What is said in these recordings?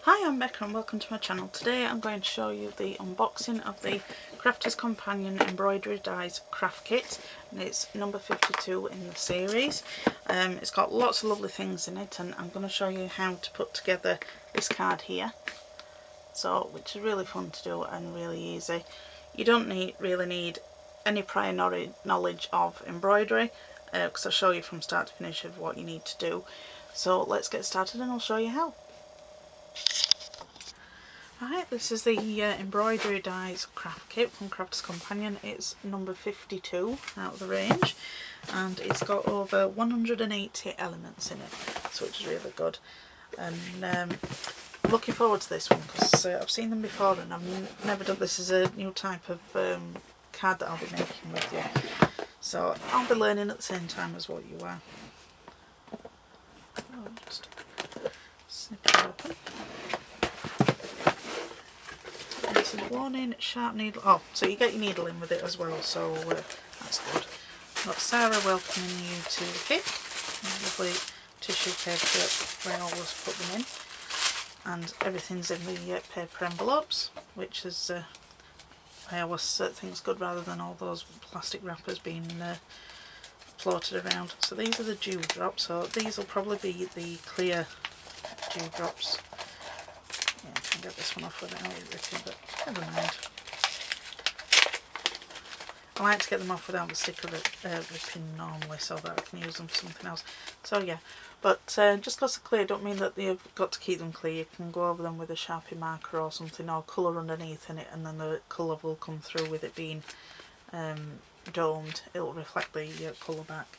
Hi, I'm Becca and welcome to my channel. Today I'm going to show you the unboxing of the Crafter's Companion Embroidery Dies craft kit, and it's number 52 in the series. It's got lots of lovely things in it, and I'm going to show you how to put together this card here, which is really fun to do and really easy. You don't really need any prior knowledge of embroidery, because I'll show you from start to finish of what you need to do. So let's get started and I'll show you how. Right, this is the Embroidery Dies craft kit from Crafter's Companion. It's number 52 out of the range, and it's got over 180 elements in it, so it's really good. And looking forward to this one because I've seen them before and I've never done this as a new type of card that I'll be making with you. So I'll be learning at the same time as what you are. I'll just snip it open. This is warning, sharp needle. Oh, so you get your needle in with it as well, so that's good. Got Sarah welcoming you to the kit. Lovely tissue paper where I always put them in, and everything's in the paper envelopes, which is I always think it's good rather than all those plastic wrappers being floated around. So these are the dewdrops. So these will probably be the clear dewdrops. Yeah, I can get this one off without it ripping, but never mind. I like to get them off without the sticker ripping normally, so that I can use them for something else. So yeah, but just because they're clear don't mean that you've got to keep them clear. You can go over them with a Sharpie marker or something, or colour underneath in it, and then the colour will come through with it being domed. It'll reflect the colour back.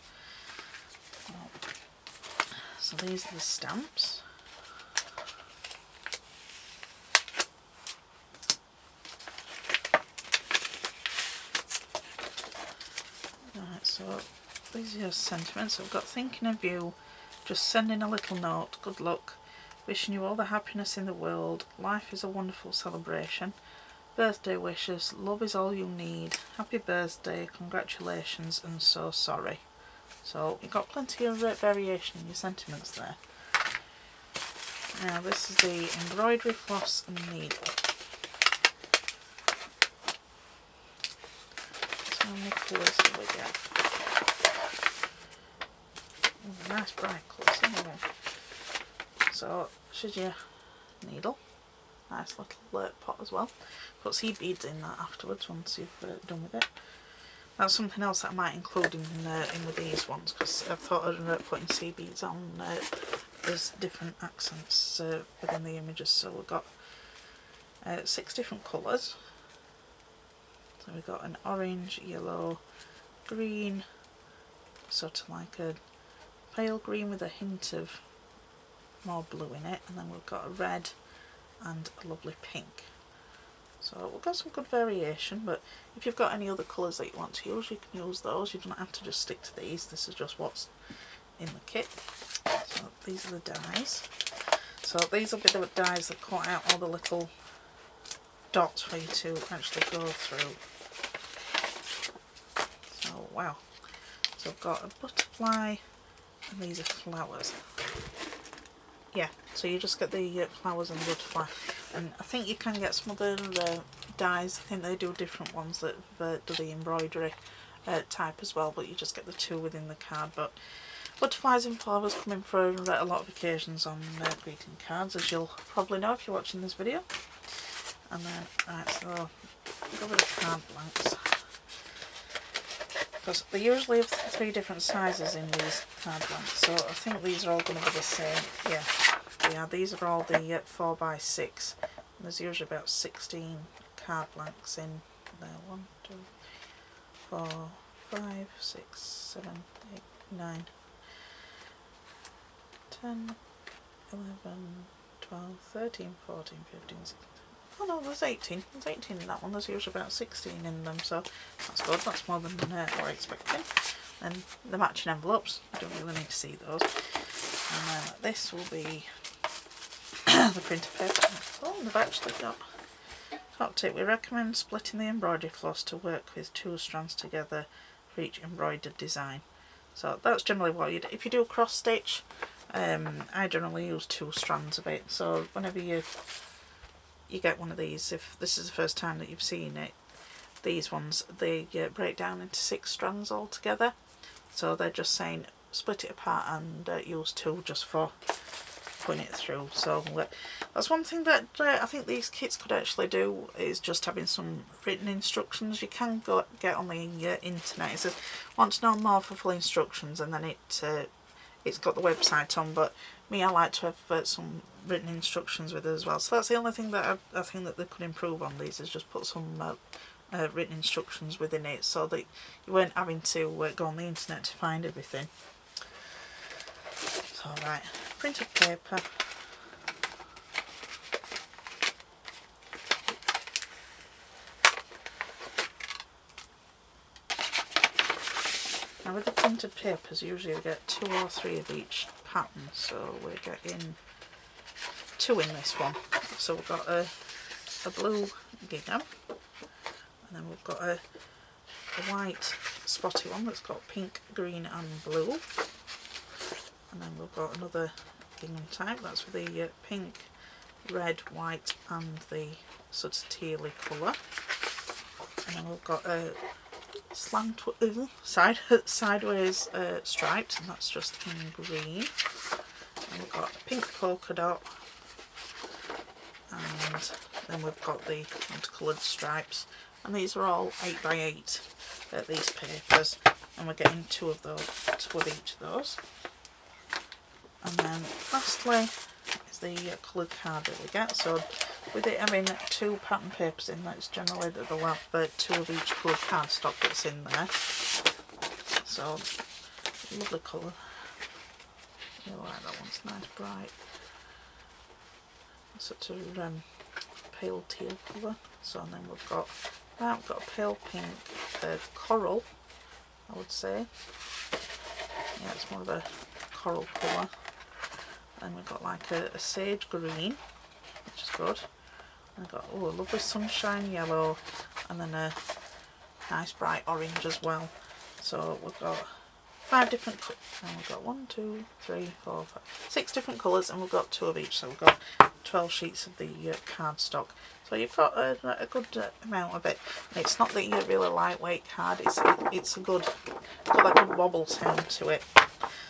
So these are the stamps. So these are your sentiments. I've got thinking of you, just sending a little note, good luck, wishing you all the happiness in the world, life is a wonderful celebration, birthday wishes, love is all you need, happy birthday, congratulations, and so sorry. So you've got plenty of variation in your sentiments there. Now this is the embroidery floss and needle. So how many colours do we get? Oh, nice bright colours, anyway. So this is your needle. Nice little pot as well. Put seed beads in that afterwards once you've done with it. That's something else that I might include in with these ones, because I thought I'd putting seed beads on. There's different accents within the images, so we've got 6 different colours. So we've got an orange, yellow, green, sort of like a pale green with a hint of more blue in it, and then we've got a red and a lovely pink. So we've got some good variation, but if you've got any other colours that you want to use, you can use those. You don't have to just stick to these. This is just what's in the kit. So these are the dies. So these will be the dies that cut out all the little dots for you to actually go through. So wow. So I've got a butterfly, and these are flowers. Yeah, so you just get the flowers and the butterfly, and I think you can get some other dies. I think they do different ones that do the embroidery type as well, but you just get the 2 within the card. But butterflies and flowers come in for a lot of occasions on greeting cards, as you'll probably know if you're watching this video. And then, right, so go with the card blanks, because they usually have 3 different sizes in these card blanks, so I think these are all going to be the same. Yeah, these are all the 4x6. There's usually about 16 card blanks in there. 1, 2, 4, 5, 6, 7, 8, 9, 10, 11, 12, 13, 14, 15, 16. Oh no, there's 18. There's 18 in that one. There's usually about 16 in them, so that's good. That's more than we're expecting. And the matching envelopes, you don't really need to see those. And then this will be the printer paper. Oh, they've actually got top tip. We recommend splitting the embroidery floss to work with 2 strands together for each embroidered design. So that's generally what you do. If you do cross stitch, I generally use 2 strands of it, so whenever you get one of these, if this is the first time that you've seen it, these ones, they break down into 6 strands altogether, so they're just saying split it apart and use 2 just for putting it through. So that's one thing that I think these kits could actually do, is just having some written instructions. You can go get on the internet. It says want to know more for full instructions, and then it's got the website on, but me, I like to have some written instructions with it as well. So that's the only thing that I think that they could improve on these, is just put some written instructions within it, so that you weren't having to go on the internet to find everything. So right, printed paper. Now with the printed papers, usually we get 2 or 3 of each pattern, so we're getting 2 in this one. So we've got a blue gingham, and then we've got a white spotty one that's got pink, green and blue, and then we've got another gingham type that's with the pink, red, white and the sort of tealy colour, and then we've got a sideways striped, and that's just in green, and we've got a pink polka dot, and then we've got the multicoloured stripes, and these are all 8x8 these papers, and we're getting 2 of each of those. And then lastly is the coloured card that we get. So with it having 2 pattern papers in, that's generally that they'll have 2 of each coloured cardstock that's in there. So lovely colour. I like that one's nice bright. Such a pale teal colour. So and then we've got a pale pink coral, I would say. Yeah, it's more of a coral colour. Then we've got like a sage green, which is good. And we've got a lovely sunshine yellow, and then a nice bright orange as well. So we've got 5 different colours, and we've got 1, 2, 3, 4, 5, 6 different colours, and we've got 2 of each, so we've got 12 sheets of the cardstock. So you've got a good amount of it, and it's not that you're a really lightweight card, it's a good, got that good wobble sound to it.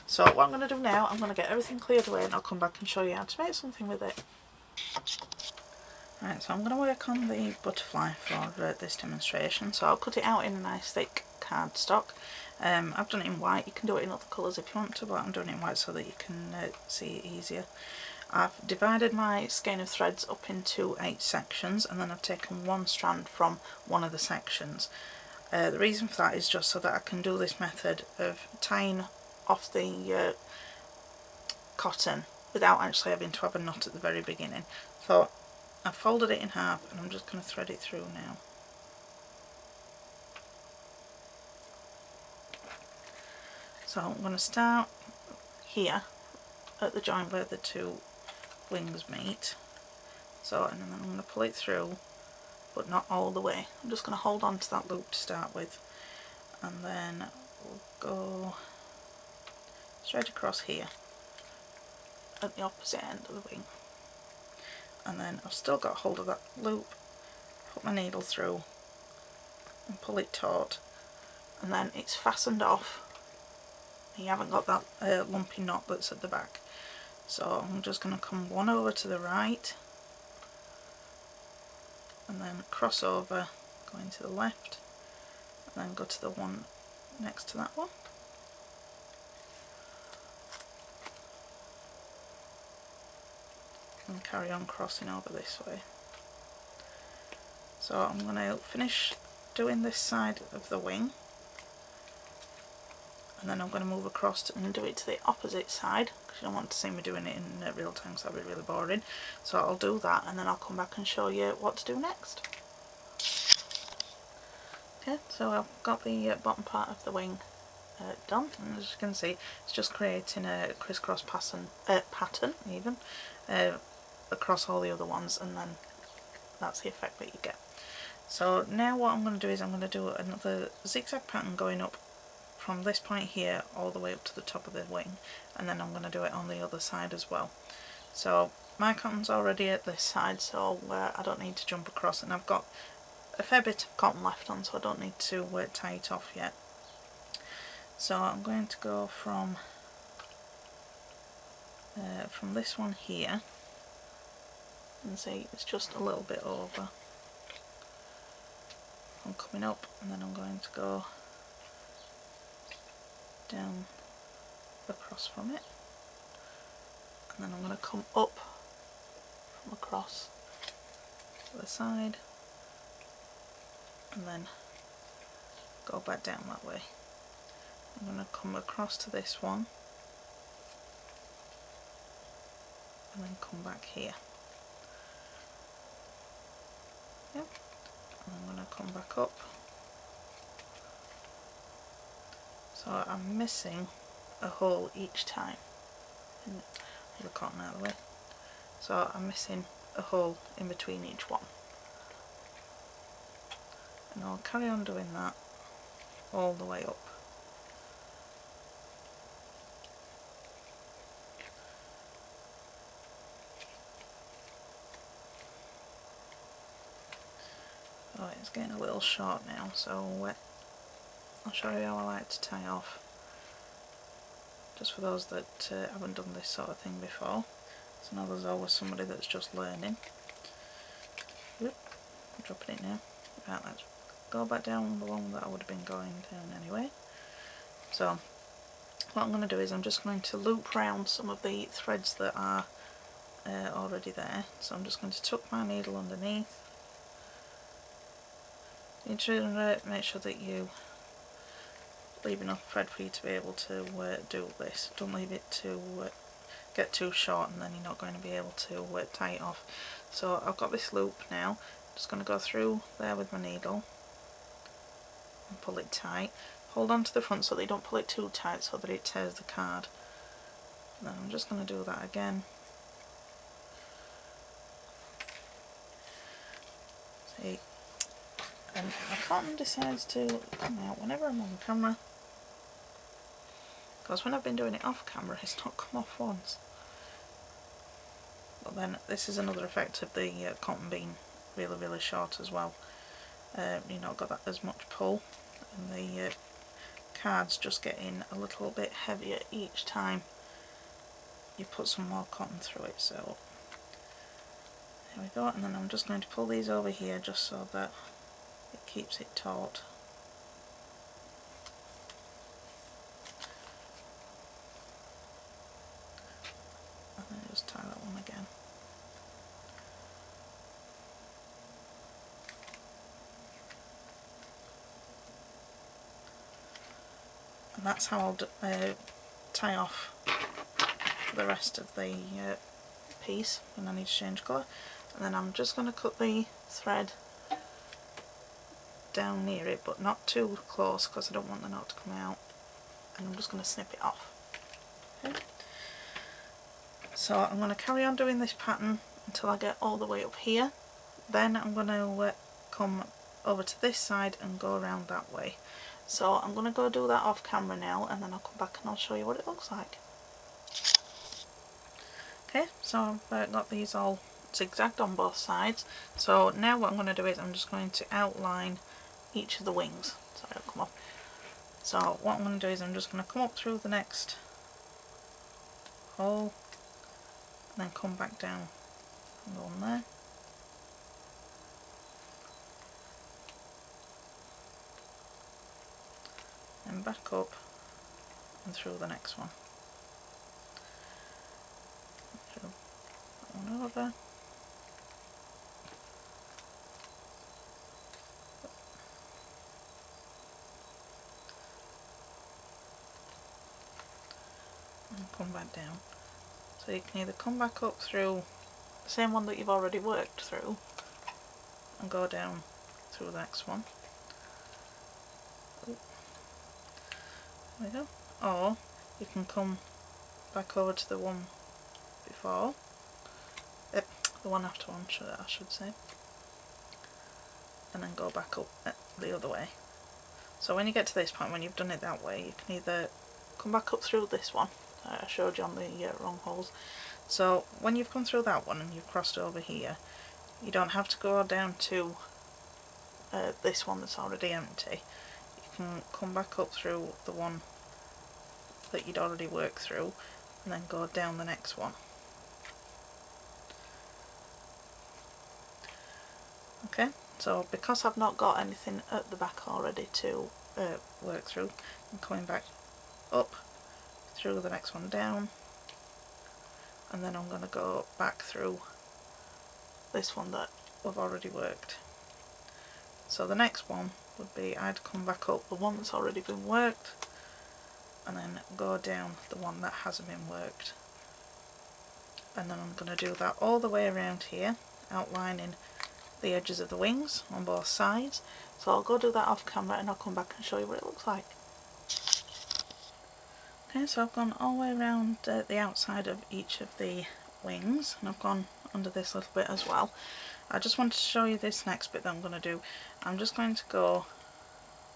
So what I'm going to do now, I'm going to get everything cleared away, and I'll come back and show you how to make something with it. Right, so I'm going to work on the butterfly for this demonstration. So I'll cut it out in a nice thick cardstock. I've done it in white. You can do it in other colours if you want to, but I'm doing it in white so that you can see it easier. I've divided my skein of threads up into 8 sections, and then I've taken 1 strand from one of the sections. The reason for that is just so that I can do this method of tying off the cotton without actually having to have a knot at the very beginning. So I've folded it in half, and I'm just going to thread it through now. So I'm going to start here at the joint where the 2 wings meet. So, and then I'm going to pull it through, but not all the way. I'm just going to hold on to that loop to start with, and then we'll go straight across here at the opposite end of the wing. And then I've still got hold of that loop, put my needle through and pull it taut, and then it's fastened off. You haven't got that lumpy knot that's at the back. So I'm just going to come one over to the right, and then cross over, going to the left, and then go to the one next to that one. And carry on crossing over this way. So I'm going to finish doing this side of the wing, and then I'm going to move across and do it to the opposite side, because you don't want to see me doing it in real time, because that'll be really boring. So I'll do that, and then I'll come back and show you what to do next. Okay, so I've got the bottom part of the wing done, and as you can see, it's just creating a crisscross pattern even across all the other ones, and then that's the effect that you get. So now what I'm going to do is I'm going to do another zigzag pattern going up from this point here all the way up to the top of the wing, and then I'm going to do it on the other side as well. So my cotton's already at this side, so I don't need to jump across, and I've got a fair bit of cotton left on, so I don't need to tie it off yet. So I'm going to go from this one here, and see it's just a little bit over. I'm coming up, and then I'm going to go down across from it, and then I'm going to come up from across the side, and then go back down that way. I'm going to come across to this one, and then come back here. Yep. And I'm going to come back up. So I'm missing a hole each time. The cotton out of the way. So I'm missing a hole in between each one. And I'll carry on doing that all the way up. Right, it's getting a little short now, so I'll show you how I like to tie off. Just for those that haven't done this sort of thing before. So now there's always somebody that's just learning. Oop, I'm dropping it now. Right, let's go back down the one that I would have been going down anyway. So what I'm going to do is I'm just going to loop round some of the threads that are already there. So I'm just going to tuck my needle underneath. You need to make sure that you leave enough thread for you to be able to do this. Don't leave it to get too short, and then you're not going to be able to tie it off. So I've got this loop now. I'm just going to go through there with my needle and pull it tight. Hold on to the front so that you don't pull it too tight so that it tears the card. And then I'm just going to do that again. See, and my cotton decides to come out whenever I'm on camera, because when I've been doing it off camera it's not come off once. But then this is another effect of the cotton being really short as well. You've not got that as much pull, and the card's just getting a little bit heavier each time you put some more cotton through it. So there we go, and then I'm just going to pull these over here just so that it keeps it taut. And then just tie that one again. And that's how I'll tie off the rest of the piece when I need to change colour. And then I'm just going to cut the thread down near it, but not too close because I don't want the knot to come out, and I'm just going to snip it off. Okay. So I'm going to carry on doing this pattern until I get all the way up here. Then I'm going to come over to this side and go around that way. So I'm going to go do that off camera now, and then I'll come back and I'll show you what it looks like. Okay, so I've got these all zigzagged on both sides. So now what I'm going to do is I'm just going to outline each of the wings. Sorry, it'll come off. So what I'm going to do is I'm just going to come up through the next hole, and then come back down and go on there. And back up and through the next one. Through that one over. And come back down. So you can either come back up through the same one that you've already worked through and go down through the next one. There we go. Or you can come back over to the one before, the one after one I should say, and then go back up the other way. So when you get to this point, when you've done it that way, you can either come back up through this one. I showed you on the wrong holes. So when you've come through that one and you've crossed over here, you don't have to go down to this one that's already empty. You can come back up through the one that you'd already worked through and then go down the next one. Okay, so because I've not got anything at the back already to work through, I'm coming back up through the next one down, and then I'm going to go back through this one that we've already worked. So the next one would be I'd come back up the one that's already been worked and then go down the one that hasn't been worked, and then I'm going to do that all the way around here, outlining the edges of the wings on both sides. So I'll go do that off camera and I'll come back and show you what it looks like. Okay, so I've gone all the way around the outside of each of the wings, and I've gone under this little bit as well. I just wanted to show you this next bit that I'm going to do. I'm just going to go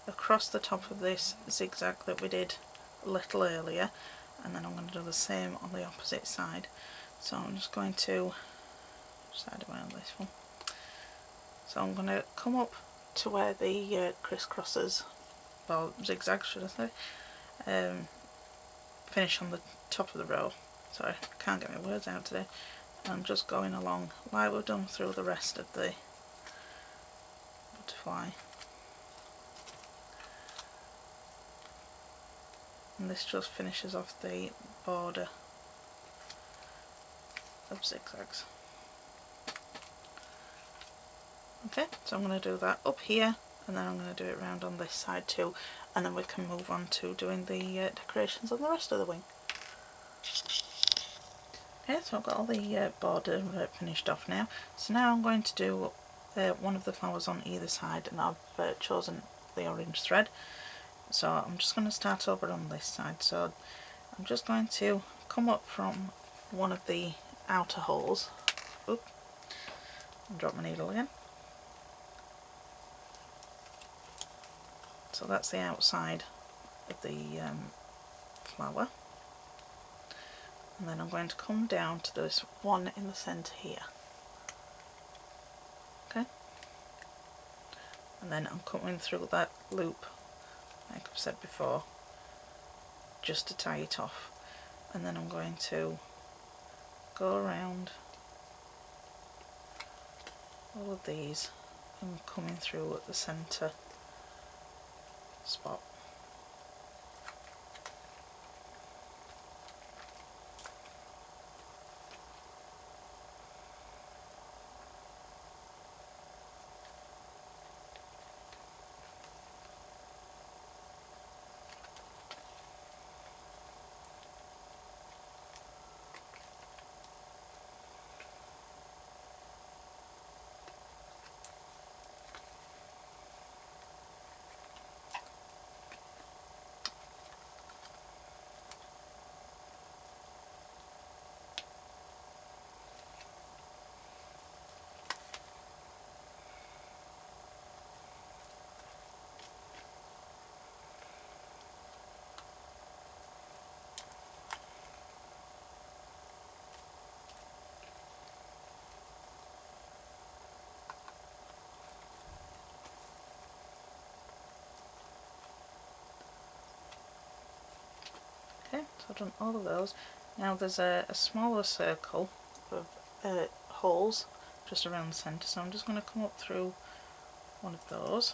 across the top of this zigzag that we did a little earlier, and then I'm going to do the same on the opposite side. So I'm just going to side away on this one. So I'm going to come up to where the crisscrosses, well, zigzags should I say, finish on the top of the row. Sorry, I can't get my words out today. I'm just going along like we've done through the rest of the butterfly. And this just finishes off the border of zigzags. Okay, so I'm going to do that up here, and then I'm going to do it round on this side too, and then we can move on to doing the decorations on the rest of the wing. Okay, so I've got all the border finished off now. So now I'm going to do one of the flowers on either side, and I've chosen the orange thread. So I'm just going to start over on this side. So I'm just going to come up from one of the outer holes. Oop, and drop my needle again. So that's the outside of the flower, and then I'm going to come down to this one in the centre here. Okay, and then I'm coming through that loop, like I've said before, just to tie it off, and then I'm going to go around all of these and coming through at the centre spot. Okay, so I've done all of those. Now there's a smaller circle of holes just around the centre, so I'm just going to come up through one of those,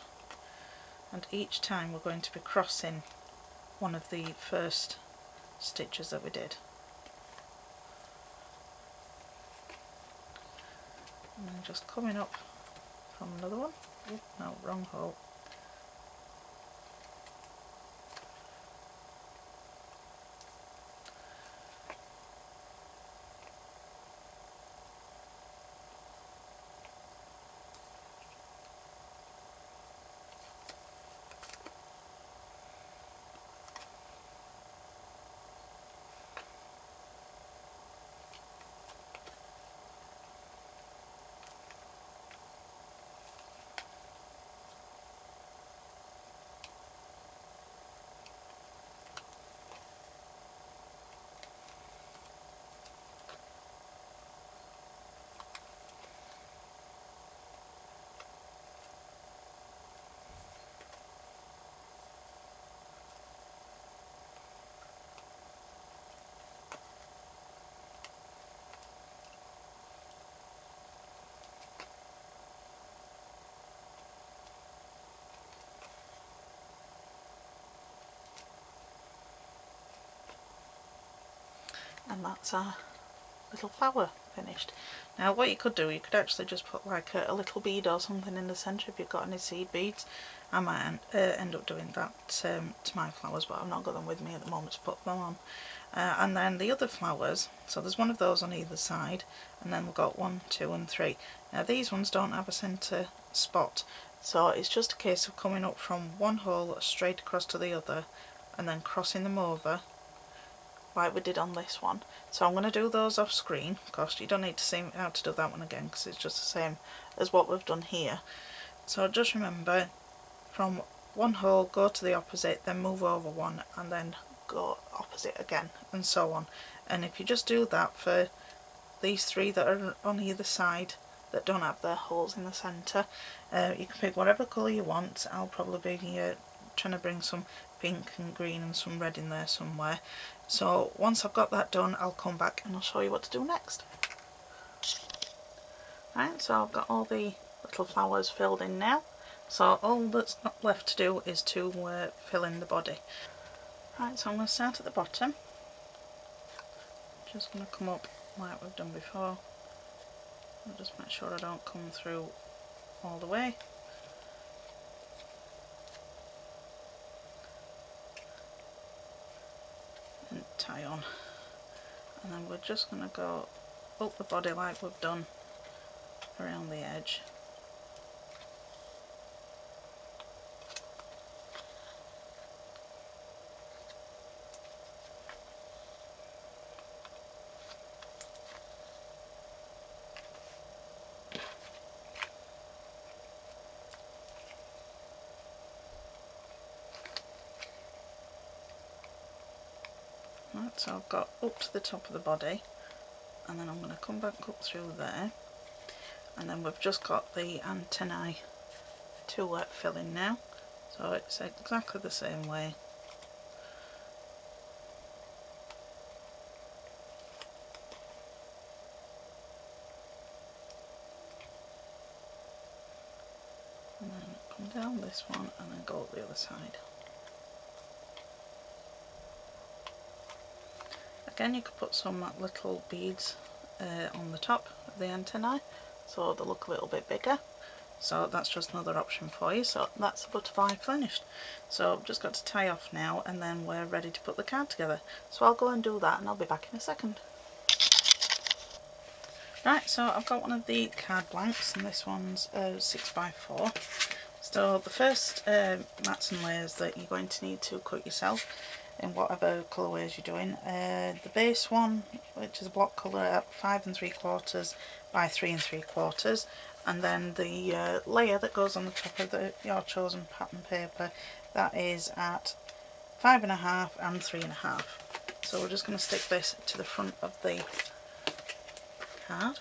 and each time we're going to be crossing one of the first stitches that we did. And then just coming up from another one. Oop, no, wrong hole. and that's our little flower finished. Now what you could do, you could actually just put like a little bead or something in the centre if you've got any seed beads. I might end up doing that to my flowers, but I've not got them with me at the moment to put them on. And then the other flowers, so there's one of those on either side, and then we've got 1, 2 and 3. Now these ones don't have a centre spot, so it's just a case of coming up from one hole straight across to the other and then crossing them over like we did on this one. So I'm going to do those off screen. Of course you don't need to see how to do that one again because it's just the same as what we've done here. So just remember, from one hole go to the opposite, then move over one and then go opposite again, and so on. And if you just do that for these 3 that are on either side that don't have their holes in the centre, you can pick whatever colour you want. I'll probably be trying to bring some pink and green and some red in there somewhere. So once I've got that done, I'll come back and I'll show you what to do next. Right, so I've got all the little flowers filled in now, so all that's not left to do is to fill in the body. Right, so I'm going to start at the bottom. Just going to come up like we've done before. I'll just make sure I don't come through all the way. And tie on. And then we're just going to go up the body like we've done around the edge. Right, so I've got up to the top of the body, and then I'm going to come back up through there, and then we've just got the antennae to fill in now, so it's exactly the same way. And then come down this one and then go up the other side. Again, you could put some little beads on the top of the antennae so they look a little bit bigger. So that's just another option for you. So that's the butterfly finished. So I've just got to tie off now and then we're ready to put the card together. So I'll go and do that and I'll be back in a second. Right, so I've got one of the card blanks and this one's 6x4. So the first mats and layers that you're going to need to cut yourself in whatever colourways you're doing. The base one, which is a block colour at 5 3/4 by 3 3/4, and then the layer that goes on the top of your chosen pattern paper, that is at 5 1/2 and 3 1/2. So we're just going to stick this to the front of the card.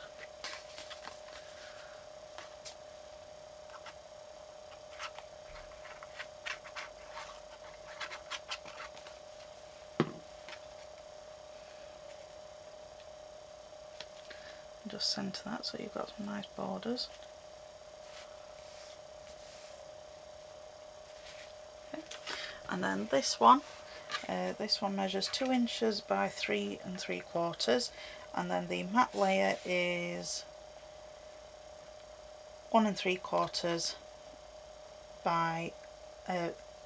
Just centre that so you've got some nice borders. Okay. And then this one measures 2 inches by 3 3/4, and then the matte layer is 1 3/4 by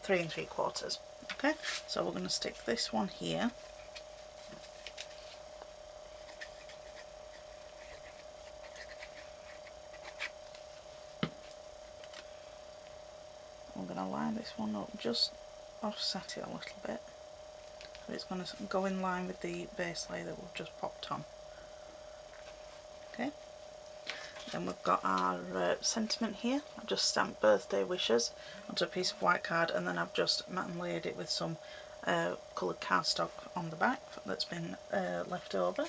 3 3/4. Okay, so we're going to stick this one here. I'm going to line this one up, just offset it a little bit, so it's going to go in line with the base layer that we've just popped on. Okay, then we've got our sentiment here. I've just stamped birthday wishes onto a piece of white card, and then I've just matte and layered it with some coloured cardstock on the back that's been left over.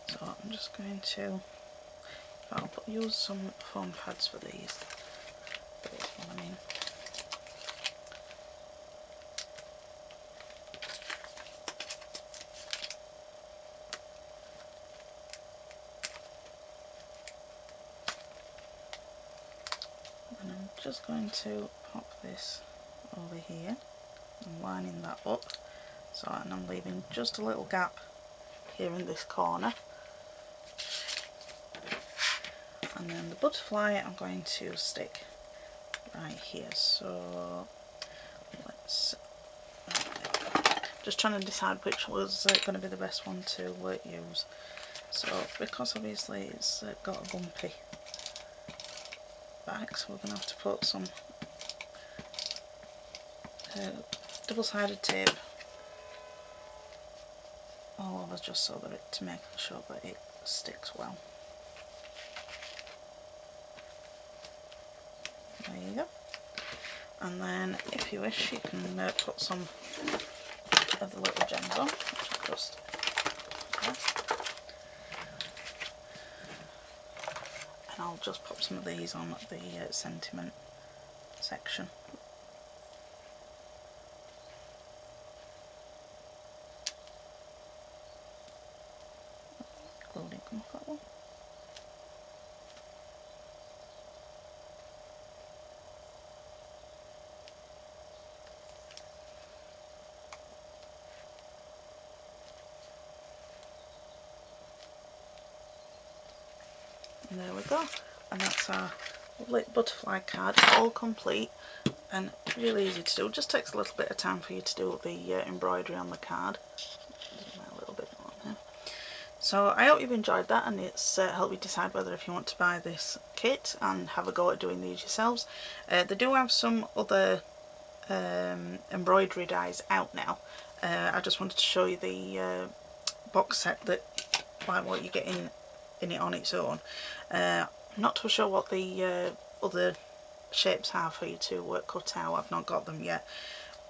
So I'm just going to, use some foam pads for these. That's what I mean. And I'm just going to pop this over here and lining that up. So, and I'm leaving just a little gap here in this corner. And then the butterfly I'm going to stick right here. So let's just trying to decide which was going to be the best one to use. So because obviously it's got a bumpy back, so we're going to have to put some double-sided tape all over, just so that to make sure that it sticks well. There you go. And then if you wish, you can put some of the little gems on, which I'll just press. And I'll just pop some of these on the sentiment section. Glue didn't come off that one. And there we go, and that's our lovely butterfly card, all complete and really easy to do. It just takes a little bit of time for you to do the embroidery on the card. A little bit on here. So I hope you've enjoyed that, and it's helped you decide whether if you want to buy this kit and have a go at doing these yourselves. They do have some other embroidery dies out now. I just wanted to show you the box set that, like, what you get in it on its own. I'm not too sure what the other shapes are for you to cut out. I've not got them yet.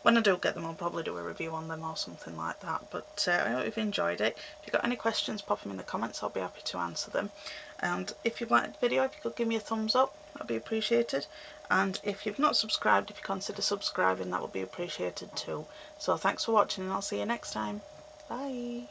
When I do get them, I'll probably do a review on them or something like that. But I hope you've enjoyed it. If you've got any questions, pop them in the comments. I'll be happy to answer them. And if you've liked the video, if you could give me a thumbs up, that'd be appreciated. And if you've not subscribed, if you consider subscribing, that would be appreciated too. So thanks for watching, and I'll see you next time. Bye.